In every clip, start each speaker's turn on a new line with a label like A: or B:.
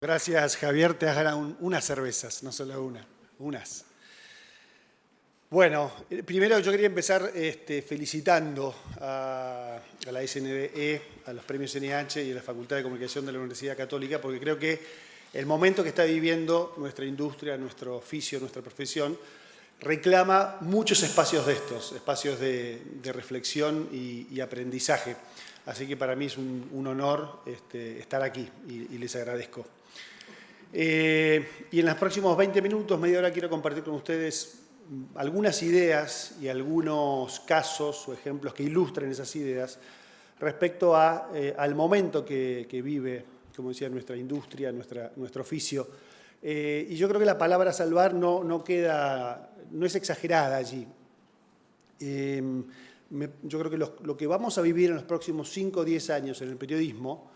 A: Gracias, Javier. Te has ganado unas cervezas, no solo una, unas. Bueno, primero yo quería empezar felicitando a la SNBE, a los premios NH y a la Facultad de Comunicación de la Universidad Católica, porque creo que el momento que está viviendo nuestra industria, nuestro oficio, nuestra profesión, reclama muchos espacios de estos, espacios de reflexión y aprendizaje. Así que para mí es un honor estar aquí y les agradezco. Y en los próximos 20 minutos, media hora, quiero compartir con ustedes algunas ideas y algunos casos o ejemplos que ilustren esas ideas respecto al momento que vive, como decía, nuestra industria, nuestro oficio. Y yo creo que la palabra salvar no es exagerada allí. Yo creo que lo que vamos a vivir en los próximos 5 o 10 años en el periodismo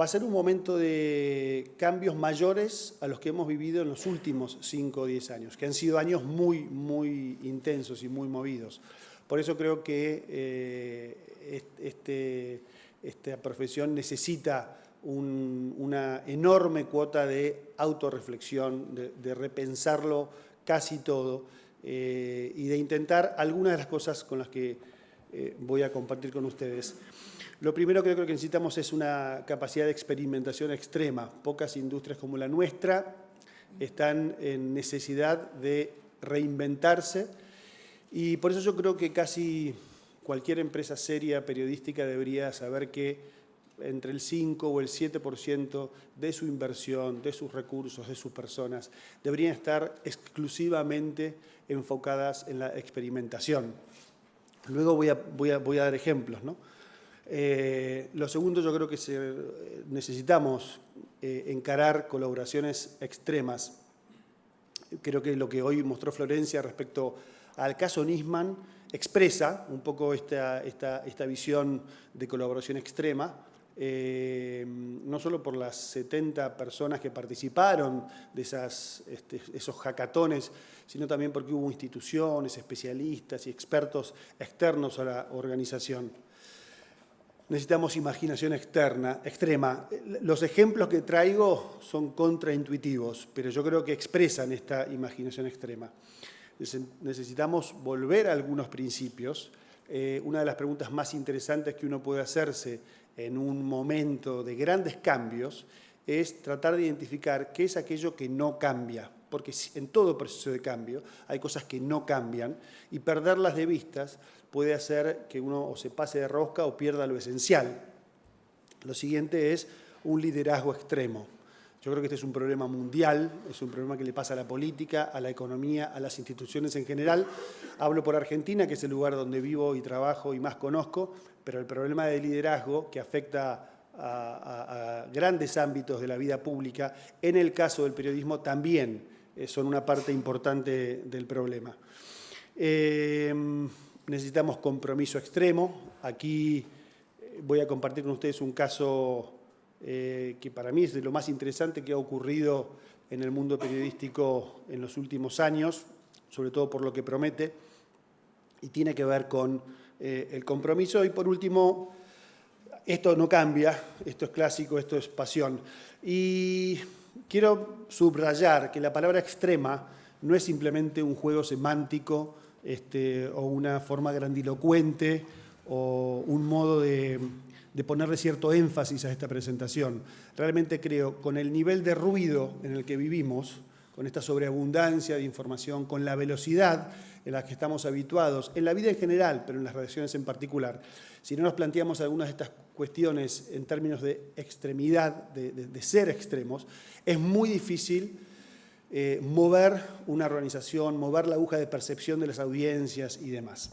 A: va a ser un momento de cambios mayores a los que hemos vivido en los últimos 5 o 10 años, que han sido años muy, muy intensos y muy movidos. Por eso creo que esta profesión necesita una enorme cuota de autorreflexión, de repensarlo casi todo y de intentar algunas de las cosas con las que voy a compartir con ustedes. Lo primero que creo que necesitamos es una capacidad de experimentación extrema. Pocas industrias como la nuestra están en necesidad de reinventarse y por eso yo creo que casi cualquier empresa seria periodística debería saber que entre el 5 o el 7% de su inversión, de sus recursos, de sus personas, deberían estar exclusivamente enfocadas en la experimentación. Luego voy a dar ejemplos, ¿no? Lo segundo, yo creo que necesitamos encarar colaboraciones extremas. Creo que lo que hoy mostró Florencia respecto al caso Nisman expresa un poco esta visión de colaboración extrema, no solo por las 70 personas que participaron de esos hackatones, sino también porque hubo instituciones, especialistas y expertos externos a la organización. Necesitamos imaginación extrema. Los ejemplos que traigo son contraintuitivos, pero yo creo que expresan esta imaginación extrema. Necesitamos volver a algunos principios. Una de las preguntas más interesantes que uno puede hacerse en un momento de grandes cambios es tratar de identificar qué es aquello que no cambia, porque en todo proceso de cambio hay cosas que no cambian y perderlas de vistas puede hacer que uno o se pase de rosca o pierda lo esencial. Lo siguiente es un liderazgo extremo. Yo creo que este es un problema mundial, es un problema que le pasa a la política, a la economía, a las instituciones en general. Hablo por Argentina, que es el lugar donde vivo y trabajo y más conozco, pero el problema de liderazgo que afecta a grandes ámbitos de la vida pública, en el caso del periodismo también son una parte importante del problema. Necesitamos compromiso extremo. Aquí voy a compartir con ustedes un caso que para mí es de lo más interesante que ha ocurrido en el mundo periodístico en los últimos años, sobre todo por lo que promete, y tiene que ver con el compromiso. Y por último, esto no cambia, esto es clásico, esto es pasión. Y quiero subrayar que la palabra extrema no es simplemente un juego semántico o una forma grandilocuente o un modo de ponerle cierto énfasis a esta presentación. Realmente creo, con el nivel de ruido en el que vivimos, con esta sobreabundancia de información, con la velocidad en la que estamos habituados, en la vida en general, pero en las relaciones en particular, si no nos planteamos algunas de estas cuestiones en términos de extremidad, de ser extremos, es muy difícil mover una organización, mover la aguja de percepción de las audiencias y demás.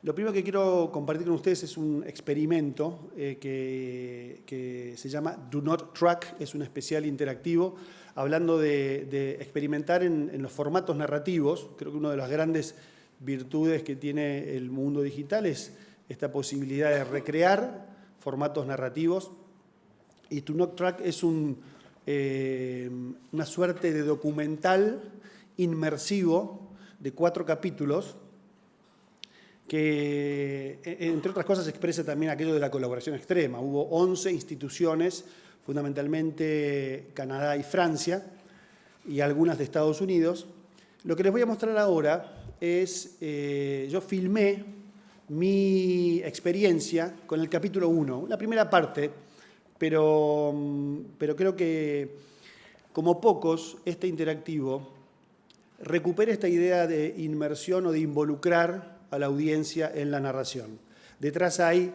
A: Lo primero que quiero compartir con ustedes es un experimento que se llama Do Not Track, es un especial interactivo, hablando de experimentar en los formatos narrativos. Creo que una de las grandes virtudes que tiene el mundo digital es esta posibilidad de recrear formatos narrativos. Y Do Not Track es una suerte de documental inmersivo de 4 capítulos que, entre otras cosas, expresa también aquello de la colaboración extrema. Hubo 11 instituciones, fundamentalmente Canadá y Francia, y algunas de Estados Unidos. Lo que les voy a mostrar ahora es, yo filmé mi experiencia con el capítulo 1, la primera parte, pero creo que, como pocos, este interactivo recupera esta idea de inmersión o de involucrar a la audiencia en la narración. Detrás hay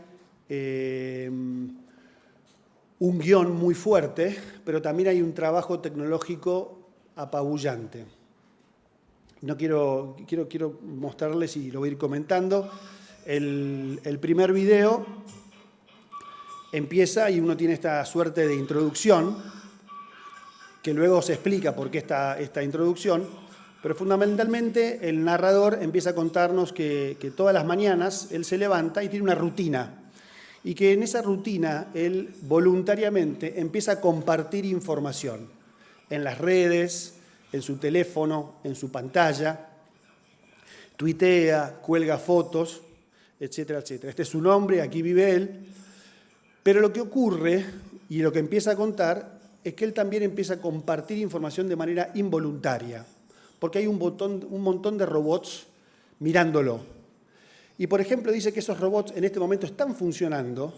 A: un guión muy fuerte, pero también hay un trabajo tecnológico apabullante. No quiero mostrarles y lo voy a ir comentando. El primer video empieza y uno tiene esta suerte de introducción, que luego se explica por qué esta introducción, pero fundamentalmente el narrador empieza a contarnos que todas las mañanas él se levanta y tiene una rutina, y que en esa rutina él voluntariamente empieza a compartir información en las redes, en su teléfono, en su pantalla, tuitea, cuelga fotos, etcétera, etcétera. Este es su nombre, aquí vive él, pero lo que ocurre y lo que empieza a contar es que él también empieza a compartir información de manera involuntaria, porque hay un montón de robots mirándolo. Y, por ejemplo, dice que esos robots en este momento están funcionando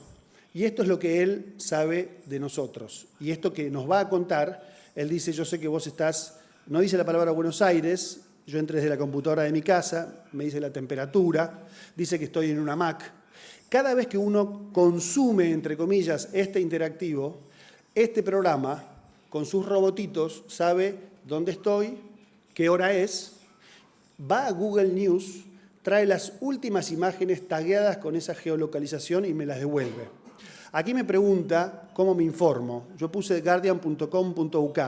A: y esto es lo que él sabe de nosotros. Y esto que nos va a contar, él dice, yo sé que vos estás, no dice la palabra Buenos Aires, yo entré desde la computadora de mi casa, me dice la temperatura, dice que estoy en una Mac. Cada vez que uno consume, entre comillas, este interactivo, este programa, con sus robotitos, sabe dónde estoy, qué hora es, va a Google News, trae las últimas imágenes tagueadas con esa geolocalización y me las devuelve. Aquí me pregunta cómo me informo. Yo puse guardian.com.uk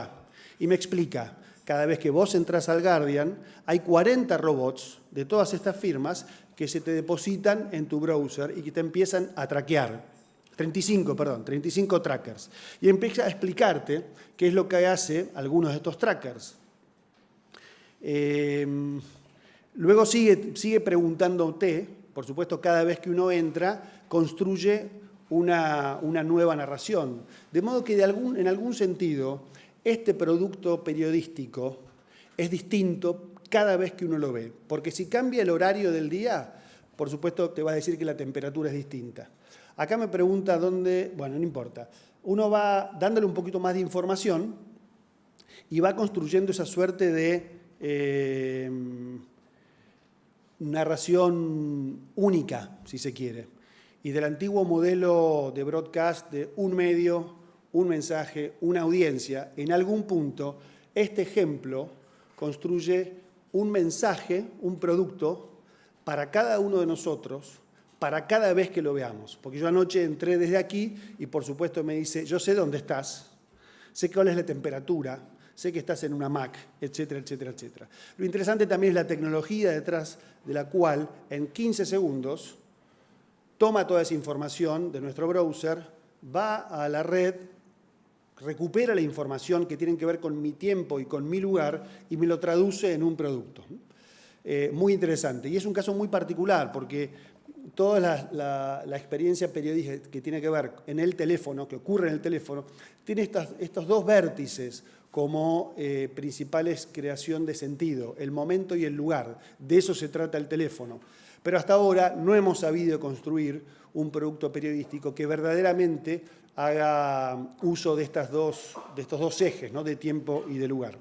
A: y me explica, cada vez que vos entras al Guardian, hay 40 robots de todas estas firmas que se te depositan en tu browser y que te empiezan a traquear. 35 trackers. Y empieza a explicarte qué es lo que hace algunos de estos trackers. Luego sigue preguntándote, por supuesto, cada vez que uno entra, construye una nueva narración. De modo que en algún sentido, este producto periodístico es distinto cada vez que uno lo ve. Porque si cambia el horario del día, por supuesto, te va a decir que la temperatura es distinta. Acá me pregunta dónde, bueno, no importa. Uno va dándole un poquito más de información y va construyendo esa suerte de narración única, si se quiere. Y del antiguo modelo de broadcast de un medio, un mensaje, una audiencia, en algún punto este ejemplo construye un mensaje, un producto para cada uno de nosotros, para cada vez que lo veamos. Porque yo anoche entré desde aquí y por supuesto me dice, yo sé dónde estás, sé cuál es la temperatura, sé que estás en una Mac, etcétera, etcétera, etcétera. Lo interesante también es la tecnología detrás de la cual en 15 segundos toma toda esa información de nuestro browser, va a la red, recupera la información que tiene que ver con mi tiempo y con mi lugar y me lo traduce en un producto. Muy interesante. Y es un caso muy particular porque toda la experiencia periodística que tiene que ver en el teléfono, que ocurre en el teléfono, tiene estos dos vértices como principales creación de sentido, el momento y el lugar. De eso se trata el teléfono. Pero hasta ahora no hemos sabido construir un producto periodístico que verdaderamente haga uso de estos dos ejes, ¿no? De tiempo y de lugar.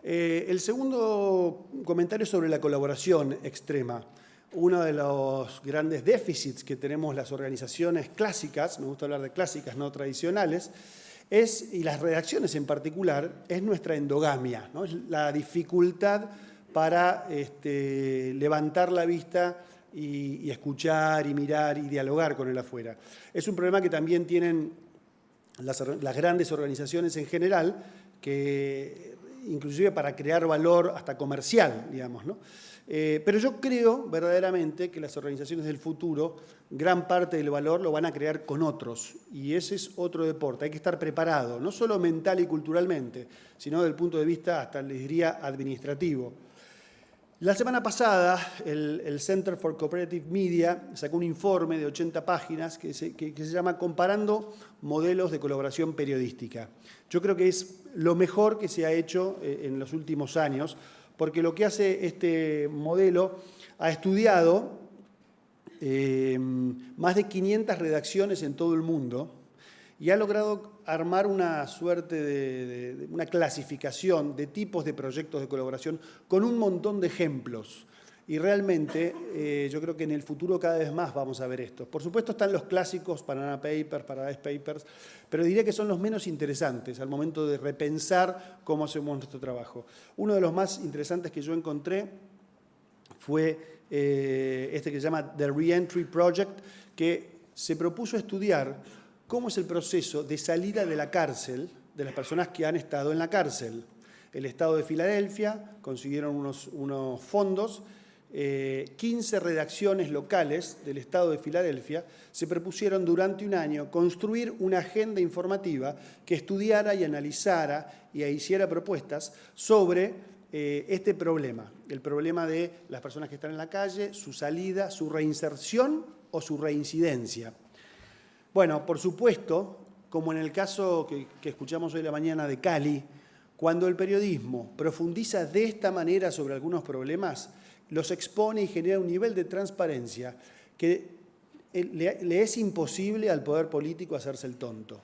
A: El segundo comentario es sobre la colaboración extrema. Uno de los grandes déficits que tenemos las organizaciones clásicas, me gusta hablar de clásicas, no tradicionales, y las redacciones en particular, es nuestra endogamia, ¿no? Es la dificultad para levantar la vista y escuchar y mirar y dialogar con el afuera. Es un problema que también tienen las grandes organizaciones en general, que inclusive para crear valor hasta comercial, digamos, ¿no? Pero yo creo verdaderamente que las organizaciones del futuro, gran parte del valor lo van a crear con otros, y ese es otro deporte. Hay que estar preparado, no solo mental y culturalmente, sino desde el punto de vista, hasta les diría, administrativo. La semana pasada, el Center for Cooperative Media sacó un informe de 80 páginas que se llama Comparando modelos de colaboración periodística. Yo creo que es lo mejor que se ha hecho en los últimos años, porque lo que hace este modelo ha estudiado más de 500 redacciones en todo el mundo y ha logrado armar una suerte de una clasificación de tipos de proyectos de colaboración con un montón de ejemplos. Y realmente yo creo que en el futuro cada vez más vamos a ver esto. Por supuesto están los clásicos, Banana Papers, Paradise Papers, pero diría que son los menos interesantes al momento de repensar cómo hacemos nuestro trabajo. Uno de los más interesantes que yo encontré fue este que se llama The Reentry Project, que se propuso estudiar cómo es el proceso de salida de la cárcel de las personas que han estado en la cárcel. El Estado de Filadelfia consiguieron unos fondos, 15 redacciones locales del Estado de Filadelfia se propusieron durante un año construir una agenda informativa que estudiara y analizara y hiciera propuestas sobre este problema, el problema de las personas que están en la calle, su salida, su reinserción o su reincidencia. Bueno, por supuesto, como en el caso que escuchamos hoy en la mañana de Cali, cuando el periodismo profundiza de esta manera sobre algunos problemas, los expone y genera un nivel de transparencia que le es imposible al poder político hacerse el tonto.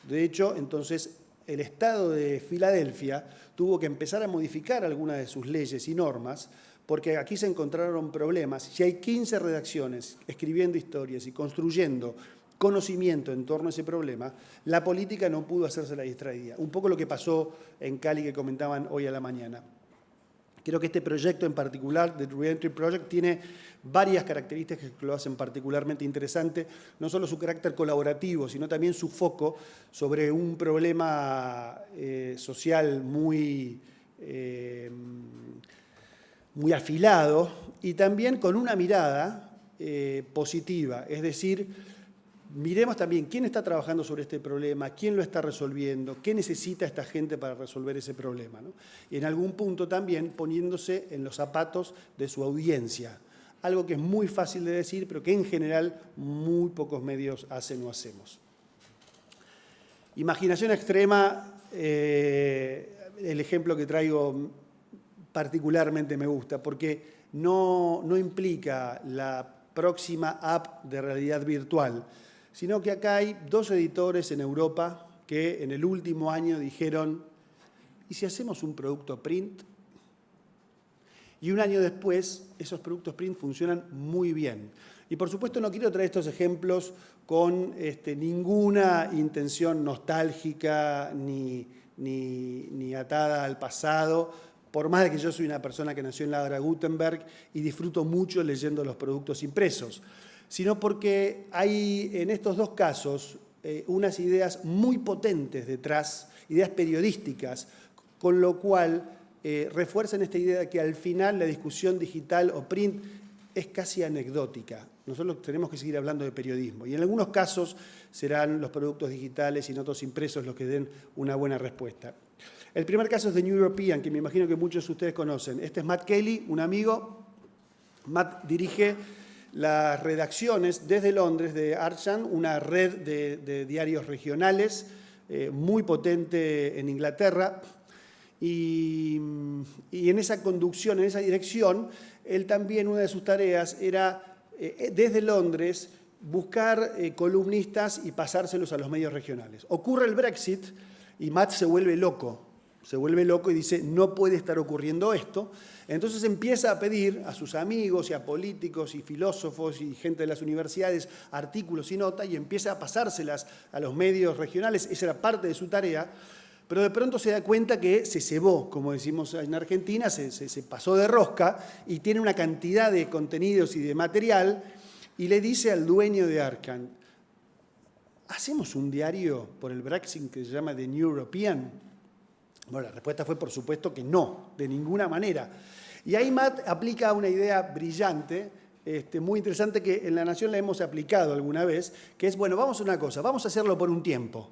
A: De hecho, entonces, el Estado de Filadelfia tuvo que empezar a modificar algunas de sus leyes y normas porque aquí se encontraron problemas. Si hay 15 redacciones escribiendo historias y construyendo conocimiento en torno a ese problema, la política no pudo hacerse la distraída. Un poco lo que pasó en Cali que comentaban hoy a la mañana. Creo que este proyecto en particular, The Reentry Project, tiene varias características que lo hacen particularmente interesante, no solo su carácter colaborativo, sino también su foco sobre un problema social muy afilado y también con una mirada positiva, es decir, miremos también quién está trabajando sobre este problema, quién lo está resolviendo, qué necesita esta gente para resolver ese problema, ¿no? Y en algún punto también poniéndose en los zapatos de su audiencia, algo que es muy fácil de decir, pero que en general muy pocos medios hacen o hacemos. Imaginación extrema, el ejemplo que traigo particularmente me gusta, porque no implica la próxima app de realidad virtual, sino que acá hay 2 editores en Europa que en el último año dijeron, ¿y si hacemos un producto print? Y un año después, esos productos print funcionan muy bien. Y por supuesto no quiero traer estos ejemplos con ninguna intención nostálgica ni atada al pasado, por más de que yo soy una persona que nació en la era Gutenberg y disfruto mucho leyendo los productos impresos, sino porque hay en estos 2 casos unas ideas muy potentes detrás, ideas periodísticas, con lo cual refuerzan esta idea de que al final la discusión digital o print es casi anecdótica. Nosotros tenemos que seguir hablando de periodismo y en algunos casos serán los productos digitales y en otros impresos los que den una buena respuesta. El primer caso es de New European, que me imagino que muchos de ustedes conocen. Este es Matt Kelly, un amigo. Matt dirige las redacciones desde Londres de Archant, una red de diarios regionales muy potente en Inglaterra. Y en esa conducción, en esa dirección, él también, una de sus tareas era, desde Londres, buscar columnistas y pasárselos a los medios regionales. Ocurre el Brexit y Matt se vuelve loco y dice, no puede estar ocurriendo esto. Entonces empieza a pedir a sus amigos y a políticos y filósofos y gente de las universidades artículos y notas y empieza a pasárselas a los medios regionales. Esa era parte de su tarea, pero de pronto se da cuenta que se cebó, como decimos en Argentina, se pasó de rosca y tiene una cantidad de contenidos y de material y le dice al dueño de Archant, ¿hacemos un diario por el Brexit que se llama The New European? Bueno, la respuesta fue, por supuesto, que no, de ninguna manera. Y ahí Matt aplica una idea brillante, muy interesante, que en La Nación la hemos aplicado alguna vez, que es, bueno, vamos a una cosa, vamos a hacerlo por un tiempo.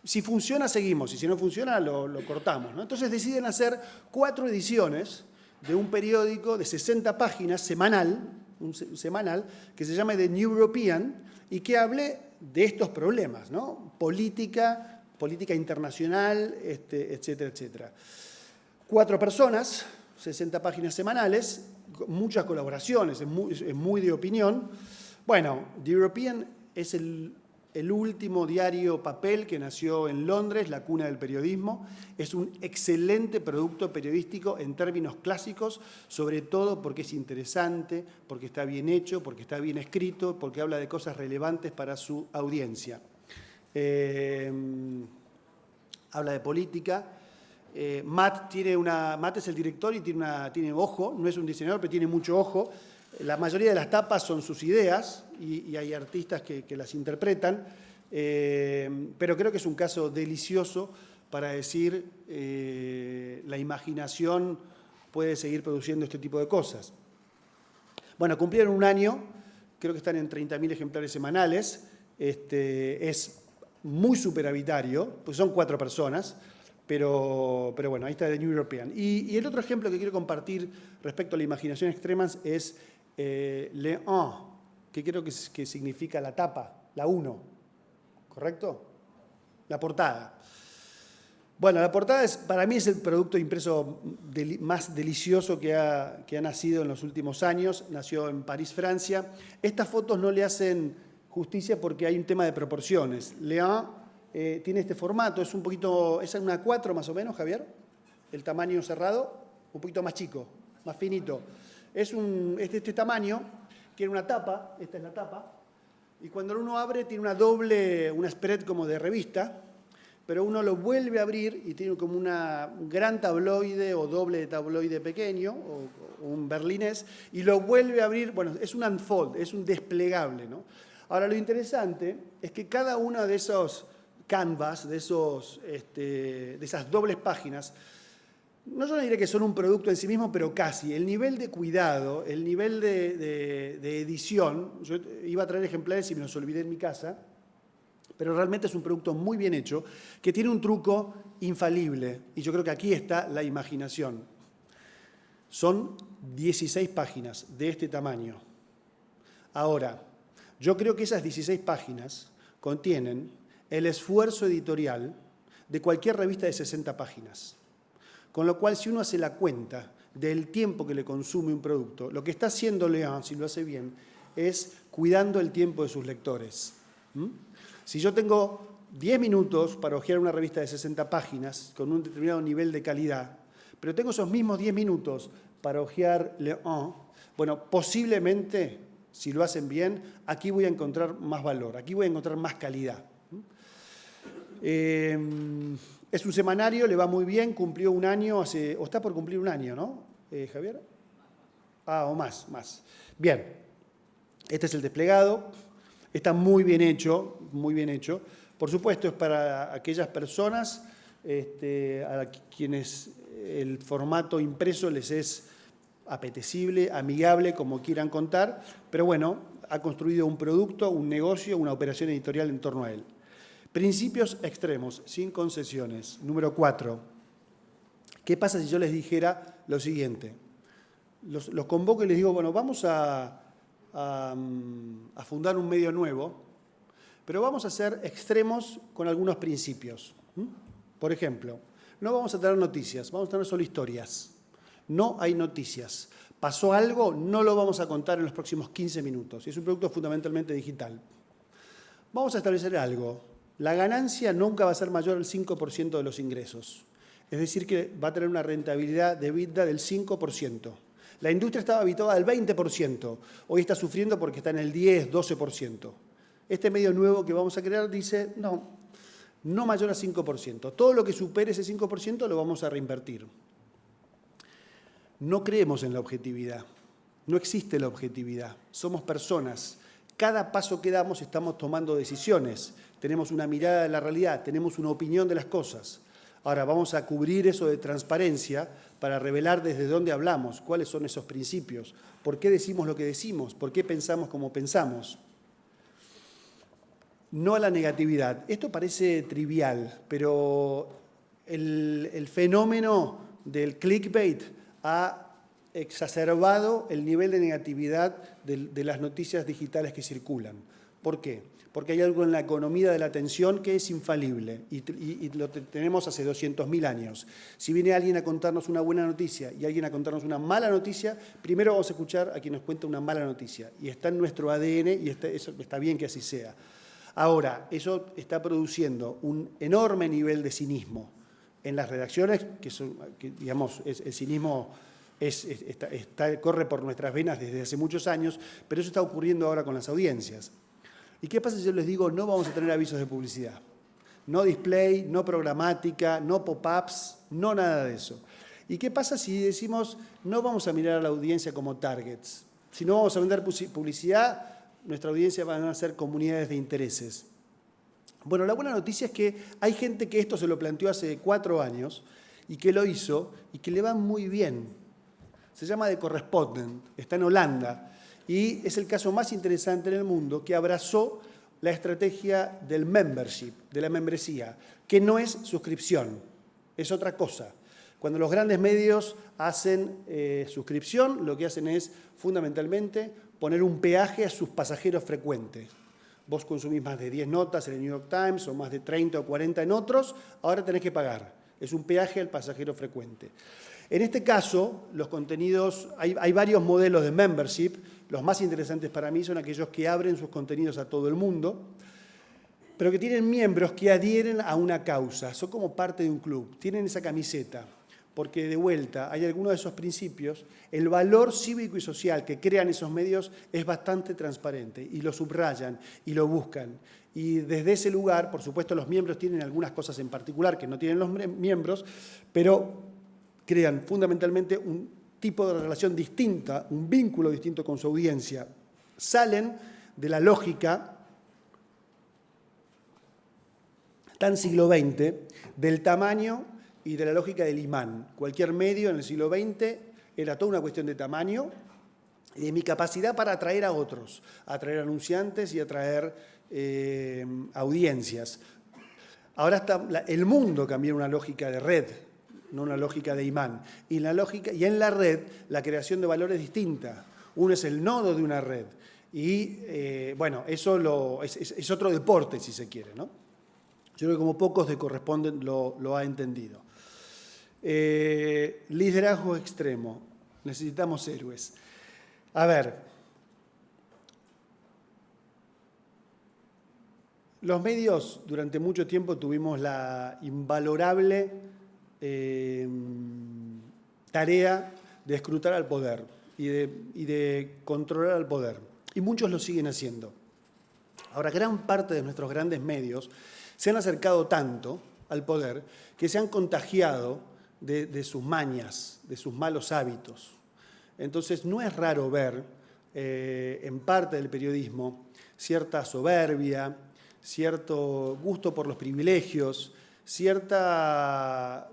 A: Si funciona, seguimos, y si no funciona, lo cortamos, ¿no? Entonces deciden hacer 4 ediciones de un periódico de 60 páginas semanal, semanal, que se llama The New European, y que hable de estos problemas, ¿no? Política internacional, etcétera, etcétera. 4 personas, 60 páginas semanales, muchas colaboraciones, es muy de opinión. Bueno, The European es el último diario papel que nació en Londres, la cuna del periodismo. Es un excelente producto periodístico en términos clásicos, sobre todo porque es interesante, porque está bien hecho, porque está bien escrito, porque habla de cosas relevantes para su audiencia. Habla de política. Matt es el director y tiene ojo, no es un diseñador, pero tiene mucho ojo. La mayoría de las tapas son sus ideas y hay artistas que las interpretan, pero creo que es un caso delicioso para decir la imaginación puede seguir produciendo este tipo de cosas. Bueno, cumplieron un año, creo que están en 30.000 ejemplares semanales, es muy superavitario, pues son 4 personas, pero bueno, ahí está The New European. Y el otro ejemplo que quiero compartir respecto a la imaginación extrema es Le 1, que creo que significa la tapa, la 1, ¿correcto? La portada. Bueno, la portada para mí es el producto impreso más delicioso que ha nacido en los últimos años. Nació en París, Francia. Estas fotos no le hacen justicia porque hay un tema de proporciones. Le 1 tiene este formato, es una 4 más o menos, Javier, el tamaño cerrado, un poquito más chico, más finito. Es de este tamaño, tiene una tapa, esta es la tapa, y cuando uno abre tiene una spread como de revista, pero uno lo vuelve a abrir y tiene como un gran tabloide o doble de tabloide pequeño, o un berlinés, y lo vuelve a abrir, bueno, es un unfold, es un desplegable, ¿no? Ahora, lo interesante es que cada una de esos canvas, de esas dobles páginas, no yo no diré que son un producto en sí mismo, pero casi. El nivel de cuidado, el nivel de edición, yo iba a traer ejemplares y me los olvidé en mi casa, pero realmente es un producto muy bien hecho, que tiene un truco infalible, y yo creo que aquí está la imaginación. Son 16 páginas de este tamaño. Ahora, yo creo que esas 16 páginas contienen el esfuerzo editorial de cualquier revista de 60 páginas. Con lo cual, si uno hace la cuenta del tiempo que le consume un producto, lo que está haciendo León, si lo hace bien, es cuidando el tiempo de sus lectores. Si yo tengo 10 minutos para hojear una revista de 60 páginas con un determinado nivel de calidad, pero tengo esos mismos 10 minutos para hojear León, bueno, posiblemente, si lo hacen bien, aquí voy a encontrar más valor, aquí voy a encontrar más calidad. Es un semanario, le va muy bien, cumplió un año, o está por cumplir un año, ¿no, Javier? O más. Bien, este es el desplegado, está muy bien hecho, muy bien hecho. Por supuesto, es para aquellas personas a quienes el formato impreso les es apetecible, amigable, como quieran contar, pero bueno, ha construido un producto, un negocio, una operación editorial en torno a él. Principios extremos, sin concesiones. Número 4. ¿Qué pasa si yo les dijera lo siguiente? Los convoco y les digo, bueno, vamos a fundar un medio nuevo, pero vamos a ser extremos con algunos principios. Por ejemplo, no vamos a tener noticias, vamos a tener solo historias. No hay noticias. Pasó algo, no lo vamos a contar en los próximos 15 minutos. Es un producto fundamentalmente digital. Vamos a establecer algo. La ganancia nunca va a ser mayor al 5% de los ingresos. Es decir, que va a tener una rentabilidad de EBITDA del 5%. La industria estaba habituada al 20%. Hoy está sufriendo porque está en el 10, 12%. Este medio nuevo que vamos a crear dice, no mayor al 5%. Todo lo que supere ese 5% lo vamos a reinvertir. No creemos en la objetividad. No existe la objetividad. Somos personas. Cada paso que damos estamos tomando decisiones. Tenemos una mirada de la realidad, tenemos una opinión de las cosas. Ahora vamos a cubrir eso de transparencia para revelar desde dónde hablamos, cuáles son esos principios, por qué decimos lo que decimos, por qué pensamos como pensamos. No a la negatividad. Esto parece trivial, pero el fenómeno del clickbait ha exacerbado el nivel de negatividad de las noticias digitales que circulan. ¿Por qué? Porque hay algo en la economía de la atención que es infalible y lo tenemos hace 200.000 años. Si viene alguien a contarnos una buena noticia y alguien a contarnos una mala noticia, primero vamos a escuchar a quien nos cuenta una mala noticia. Y está en nuestro ADN y eso está bien que así sea. Ahora, eso está produciendo un enorme nivel de cinismo en las redacciones, que digamos, el cinismo corre por nuestras venas desde hace muchos años, pero eso está ocurriendo ahora con las audiencias. ¿Y qué pasa si yo les digo no vamos a tener avisos de publicidad? No display, no programática, no pop-ups, no nada de eso. ¿Y qué pasa si decimos no vamos a mirar a la audiencia como targets? Si no vamos a vender publicidad, nuestra audiencia van a ser comunidades de intereses. Bueno, la buena noticia es que hay gente que esto se lo planteó hace 4 años y que lo hizo y que le va muy bien. Se llama The Correspondent, está en Holanda y es el caso más interesante en el mundo que abrazó la estrategia del membership, de la membresía, que no es suscripción, es otra cosa. Cuando los grandes medios hacen suscripción, lo que hacen es fundamentalmente poner un peaje a sus pasajeros frecuentes. Vos consumís más de 10 notas en el New York Times o más de 30 o 40 en otros, ahora tenés que pagar. Es un peaje al pasajero frecuente. En este caso, los contenidos, hay varios modelos de membership. Los más interesantes para mí son aquellos que abren sus contenidos a todo el mundo, pero que tienen miembros que adhieren a una causa. Son como parte de un club, tienen esa camiseta. Porque de vuelta, hay algunos de esos principios, el valor cívico y social que crean esos medios es bastante transparente y lo subrayan y lo buscan. Y desde ese lugar, por supuesto, los miembros tienen algunas cosas en particular que no tienen los miembros, pero crean fundamentalmente un tipo de relación distinta, un vínculo distinto con su audiencia. Salen de la lógica tan siglo XX del tamaño y de la lógica del imán. Cualquier medio en el siglo XX era toda una cuestión de tamaño y de mi capacidad para atraer a otros, atraer anunciantes y atraer audiencias. Ahora el mundo cambió en una lógica de red, no una lógica de imán. Y en la red la creación de valor es distinta. Uno es el nodo de una red. Y bueno, eso es otro deporte, si se quiere, ¿no? Yo creo que como pocos de Correspondent lo ha entendido. Liderazgo extremo. Necesitamos héroes. A ver. Los medios durante mucho tiempo tuvimos la invalorable tarea de escrutar al poder y de controlar al poder. Y muchos lo siguen haciendo. Ahora, gran parte de nuestros grandes medios se han acercado tanto al poder que se han contagiado de sus mañas, de sus malos hábitos. Entonces, no es raro ver en parte del periodismo cierta soberbia, cierto gusto por los privilegios, cierta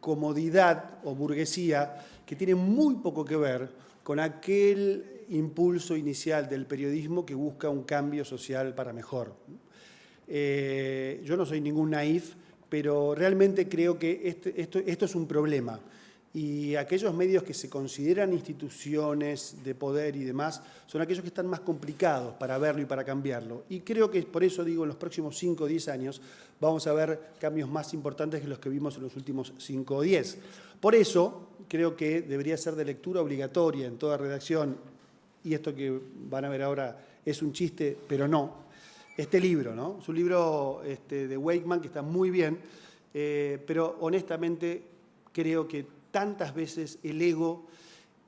A: comodidad o burguesía que tiene muy poco que ver con aquel impulso inicial del periodismo que busca un cambio social para mejor. Yo no soy ningún naif, pero realmente creo que esto es un problema. Y aquellos medios que se consideran instituciones de poder y demás son aquellos que están más complicados para verlo y para cambiarlo. Y creo que por eso digo, en los próximos 5 o 10 años vamos a ver cambios más importantes que los que vimos en los últimos 5 o 10. Por eso creo que debería ser de lectura obligatoria en toda redacción, y esto que van a ver ahora es un chiste, pero no. Este libro, ¿no? Es un libro de Wakeman que está muy bien, pero honestamente creo que tantas veces el ego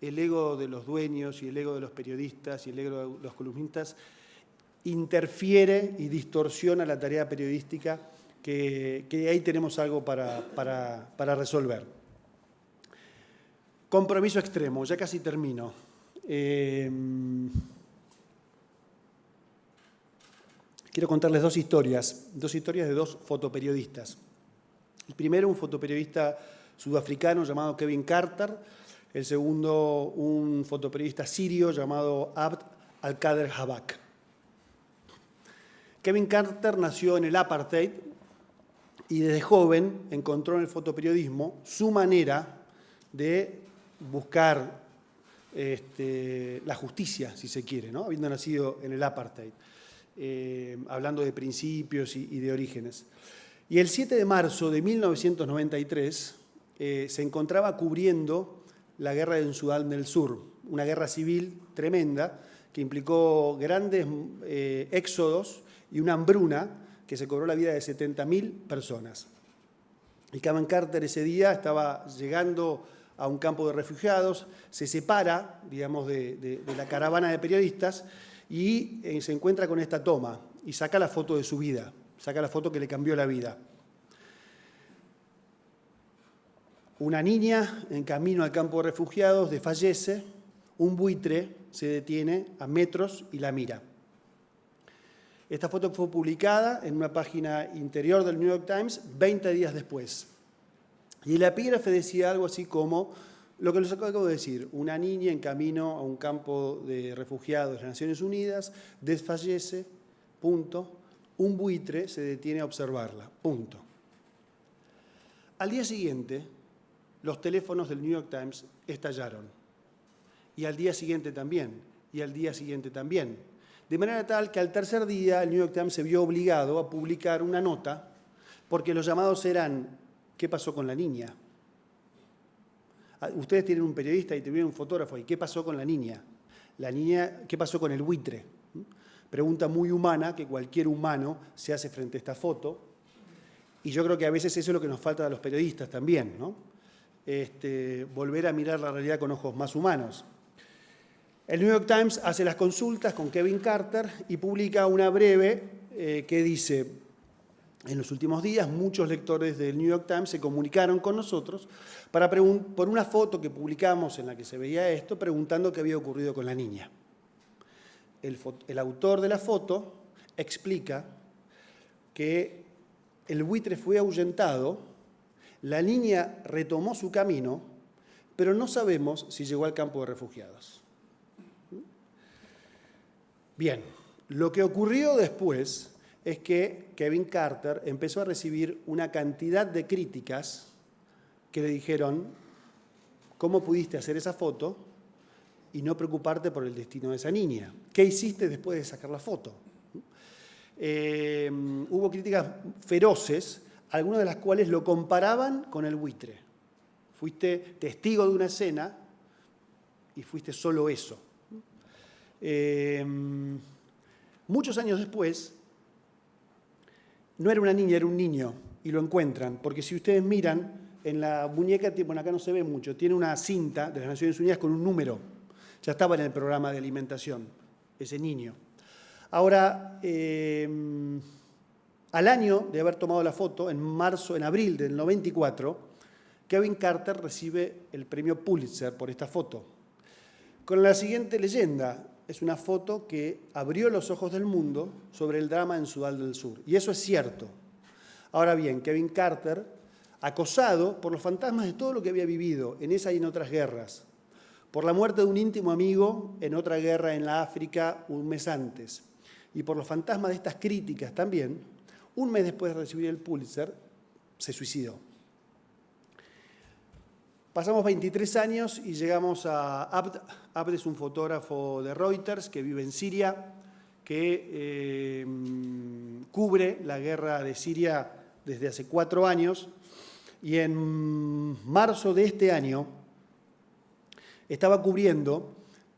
A: de los dueños y el ego de los periodistas y el ego de los columnistas interfiere y distorsiona la tarea periodística, que ahí tenemos algo para resolver. Compromiso extremo, ya casi termino. Quiero contarles dos historias de 2 fotoperiodistas. El primero, un fotoperiodista sudafricano llamado Kevin Carter. El segundo, un fotoperiodista sirio llamado Abd al-Kader Habak. Kevin Carter nació en el apartheid y desde joven encontró en el fotoperiodismo su manera de buscar la justicia, si se quiere, ¿no? Habiendo nacido en el apartheid, hablando de principios y de orígenes. Y el 7 de marzo de 1993 se encontraba cubriendo la guerra en Sudán del Sur, una guerra civil tremenda que implicó grandes éxodos y una hambruna que se cobró la vida de 70.000 personas. Y Kevin Carter ese día estaba llegando a un campo de refugiados, se separa, digamos, de la caravana de periodistas y se encuentra con esta toma y saca la foto de su vida, saca la foto que le cambió la vida. Una niña en camino al campo de refugiados desfallece, un buitre se detiene a metros y la mira. Esta foto fue publicada en una página interior del New York Times 20 días después. Y el epígrafe decía algo así como lo que les acabo de decir: una niña en camino a un campo de refugiados de las Naciones Unidas desfallece, punto. Un buitre se detiene a observarla, punto. Al día siguiente, los teléfonos del New York Times estallaron. Y al día siguiente también, y al día siguiente también. De manera tal que al tercer día el New York Times se vio obligado a publicar una nota porque los llamados eran: ¿qué pasó con la niña? Ustedes tienen un periodista y tienen un fotógrafo, ¿y qué pasó con la niña? La niña, ¿qué pasó con el buitre? Pregunta muy humana que cualquier humano se hace frente a esta foto. Y yo creo que a veces eso es lo que nos falta a los periodistas también, ¿no? Volver a mirar la realidad con ojos más humanos. El New York Times hace las consultas con Kevin Carter y publica una breve que dice: en los últimos días muchos lectores del New York Times se comunicaron con nosotros por una foto que publicamos en la que se veía esto, preguntando qué había ocurrido con la niña. El autor de la foto explica que el buitre fue ahuyentado, la niña retomó su camino, pero no sabemos si llegó al campo de refugiados. Bien, lo que ocurrió después es que Kevin Carter empezó a recibir una cantidad de críticas que le dijeron: ¿cómo pudiste hacer esa foto y no preocuparte por el destino de esa niña? ¿Qué hiciste después de sacar la foto? Hubo críticas feroces, algunas de las cuales lo comparaban con el buitre. Fuiste testigo de una escena y fuiste solo eso. Muchos años después, no era una niña, era un niño, y lo encuentran, porque si ustedes miran, en la muñeca, bueno, acá no se ve mucho, tiene una cinta de las Naciones Unidas con un número. Ya estaba en el programa de alimentación, ese niño. Ahora, al año de haber tomado la foto, en abril del 94, Kevin Carter recibe el premio Pulitzer por esta foto, con la siguiente leyenda: es una foto que abrió los ojos del mundo sobre el drama en Sudán del Sur. Y eso es cierto. Ahora bien, Kevin Carter, acosado por los fantasmas de todo lo que había vivido en esa y en otras guerras, por la muerte de un íntimo amigo en otra guerra en la África un mes antes, y por los fantasmas de estas críticas también, un mes después de recibir el Pulitzer, se suicidó. Pasamos 23 años y llegamos a Abd. Abd es un fotógrafo de Reuters que vive en Siria, que cubre la guerra de Siria desde hace 4 años, y en marzo de este año estaba cubriendo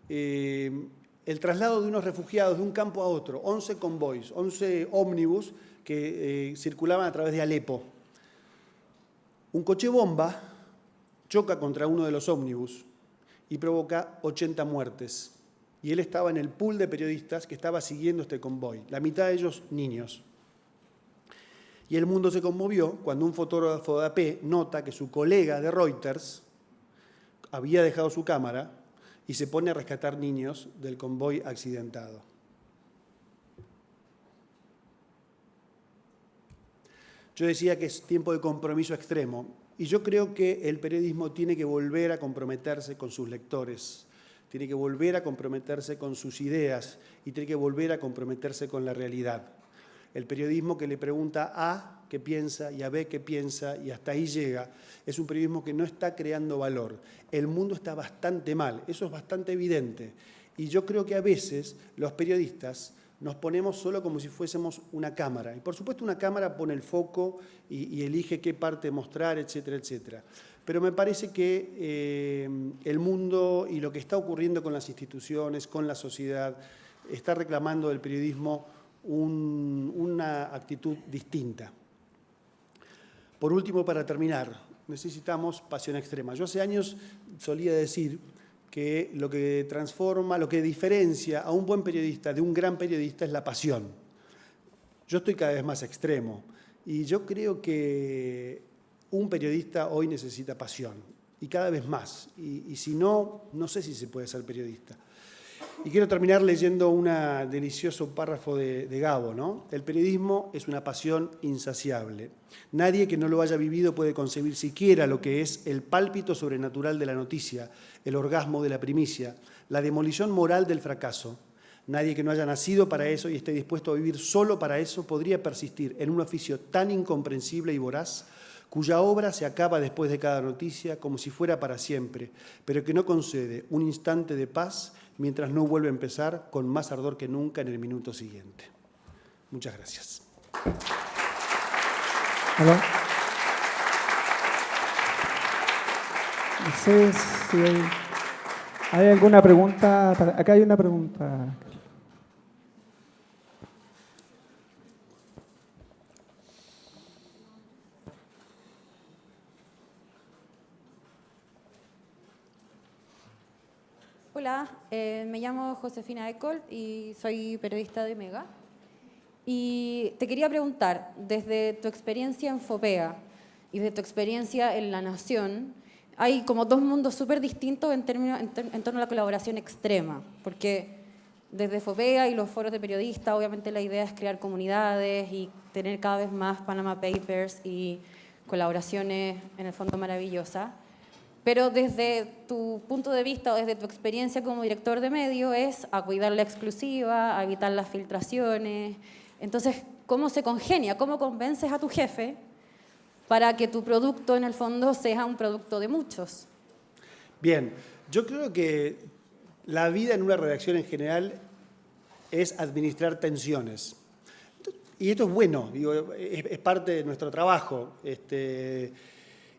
A: el traslado de unos refugiados de un campo a otro, 11 convoys, 11 ómnibus que circulaban a través de Alepo. Un coche bomba choca contra uno de los ómnibus y provoca 80 muertes. Y él estaba en el pool de periodistas que estaba siguiendo este convoy, la mitad de ellos niños. Y el mundo se conmovió cuando un fotógrafo de AP nota que su colega de Reuters había dejado su cámara y se pone a rescatar niños del convoy accidentado. Yo decía que es tiempo de compromiso extremo, y yo creo que el periodismo tiene que volver a comprometerse con sus lectores, tiene que volver a comprometerse con sus ideas y tiene que volver a comprometerse con la realidad. El periodismo que le pregunta a qué piensa y a B qué piensa y hasta ahí llega, es un periodismo que no está creando valor. El mundo está bastante mal, eso es bastante evidente. Y yo creo que a veces los periodistas nos ponemos solo como si fuésemos una cámara. Y por supuesto una cámara pone el foco y elige qué parte mostrar, etcétera, etcétera. Pero me parece que el mundo y lo que está ocurriendo con las instituciones, con la sociedad, está reclamando del periodismo una actitud distinta. Por último, para terminar, necesitamos pasión extrema. Yo hace años solía decir que lo que transforma, lo que diferencia a un buen periodista de un gran periodista es la pasión. Yo estoy cada vez más extremo y yo creo que un periodista hoy necesita pasión y cada vez más. Y si no, no sé si se puede ser periodista. Y quiero terminar leyendo un delicioso párrafo de Gabo, ¿no? El periodismo es una pasión insaciable. Nadie que no lo haya vivido puede concebir siquiera lo que es el pálpito sobrenatural de la noticia, el orgasmo de la primicia, la demolición moral del fracaso. Nadie que no haya nacido para eso y esté dispuesto a vivir solo para eso podría persistir en un oficio tan incomprensible y voraz, cuya obra se acaba después de cada noticia como si fuera para siempre, pero que no concede un instante de paz mientras no vuelve a empezar con más ardor que nunca en el minuto siguiente. Muchas gracias.
B: Hola. No sé si hay alguna pregunta. Acá hay una pregunta.
C: Hola, me llamo Josefina Ecolt y soy periodista de Mega. Y te quería preguntar, desde tu experiencia en FOPEA y de tu experiencia en La Nación, hay como dos mundos súper distintos en torno a la colaboración extrema, porque desde FOPEA y los foros de periodistas, obviamente la idea es crear comunidades y tener cada vez más Panama Papers y colaboraciones en el fondo maravillosas. Pero desde tu punto de vista o desde tu experiencia como director de medio es a cuidar la exclusiva, a evitar las filtraciones. Entonces, ¿cómo se congenia? ¿Cómo convences a tu jefe para que tu producto en el fondo sea un producto de muchos?
A: Bien, yo creo que la vida en una redacción en general es administrar tensiones. Y esto es bueno, digo, es parte de nuestro trabajo.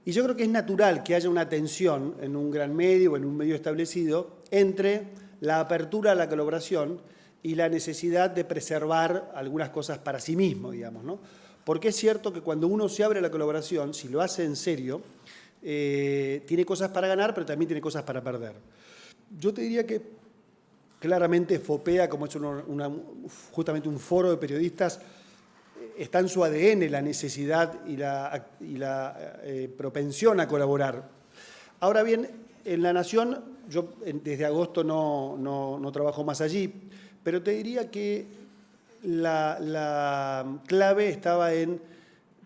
A: Y yo creo que es natural que haya una tensión en un gran medio o en un medio establecido entre la apertura a la colaboración y la necesidad de preservar algunas cosas para sí mismo, digamos, ¿no? Porque es cierto que cuando uno se abre a la colaboración, si lo hace en serio, tiene cosas para ganar, pero también tiene cosas para perder. Yo te diría que claramente FOPEA, como es justamente un foro de periodistas, está en su ADN la necesidad y la propensión a colaborar. Ahora bien, en La Nación, yo desde agosto no trabajo más allí, pero te diría que la clave estaba en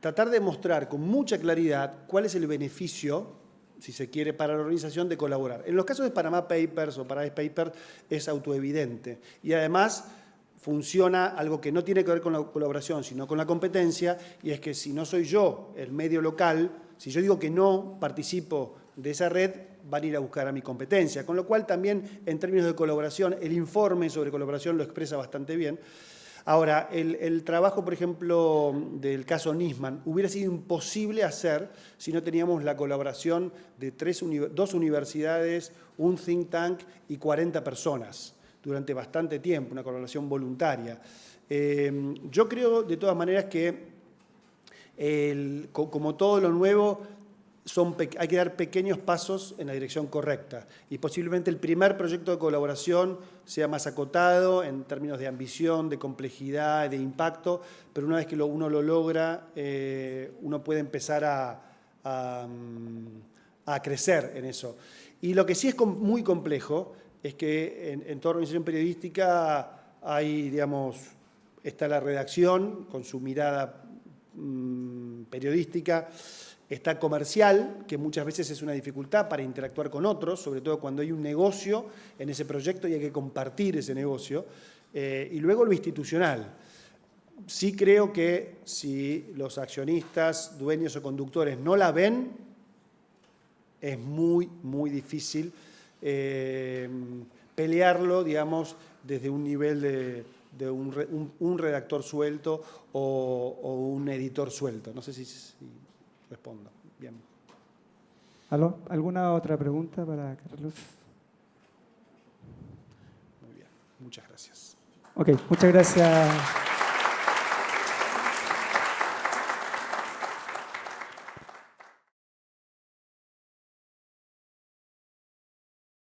A: tratar de mostrar con mucha claridad cuál es el beneficio, si se quiere, para la organización de colaborar. En los casos de Panama Papers o Paradise Papers es autoevidente y además funciona algo que no tiene que ver con la colaboración, sino con la competencia, y es que si no soy yo el medio local, si yo digo que no participo de esa red, van a ir a buscar a mi competencia. Con lo cual también en términos de colaboración, el informe sobre colaboración lo expresa bastante bien. Ahora, el trabajo, por ejemplo, del caso Nisman hubiera sido imposible hacer si no teníamos la colaboración de dos universidades, un think tank y 40 personas durante bastante tiempo, una colaboración voluntaria. Yo creo, de todas maneras, que como todo lo nuevo, hay que dar pequeños pasos en la dirección correcta. Y posiblemente el primer proyecto de colaboración sea más acotado en términos de ambición, de complejidad, de impacto, pero una vez que uno lo logra, uno puede empezar a crecer en eso. Y lo que sí es muy complejo es que en toda organización periodística hay, digamos, está la redacción con su mirada periodística, está comercial, que muchas veces es una dificultad para interactuar con otros, sobre todo cuando hay un negocio en ese proyecto y hay que compartir ese negocio, y luego lo institucional. Sí creo que si los accionistas, dueños o conductores no la ven, es muy, muy difícil pelearlo, digamos, desde un nivel de un redactor suelto o un editor suelto. No sé si respondo. Bien.
B: ¿Aló? ¿Alguna otra pregunta para Carlos?
A: Muy bien. Muchas gracias.
B: Ok, muchas gracias.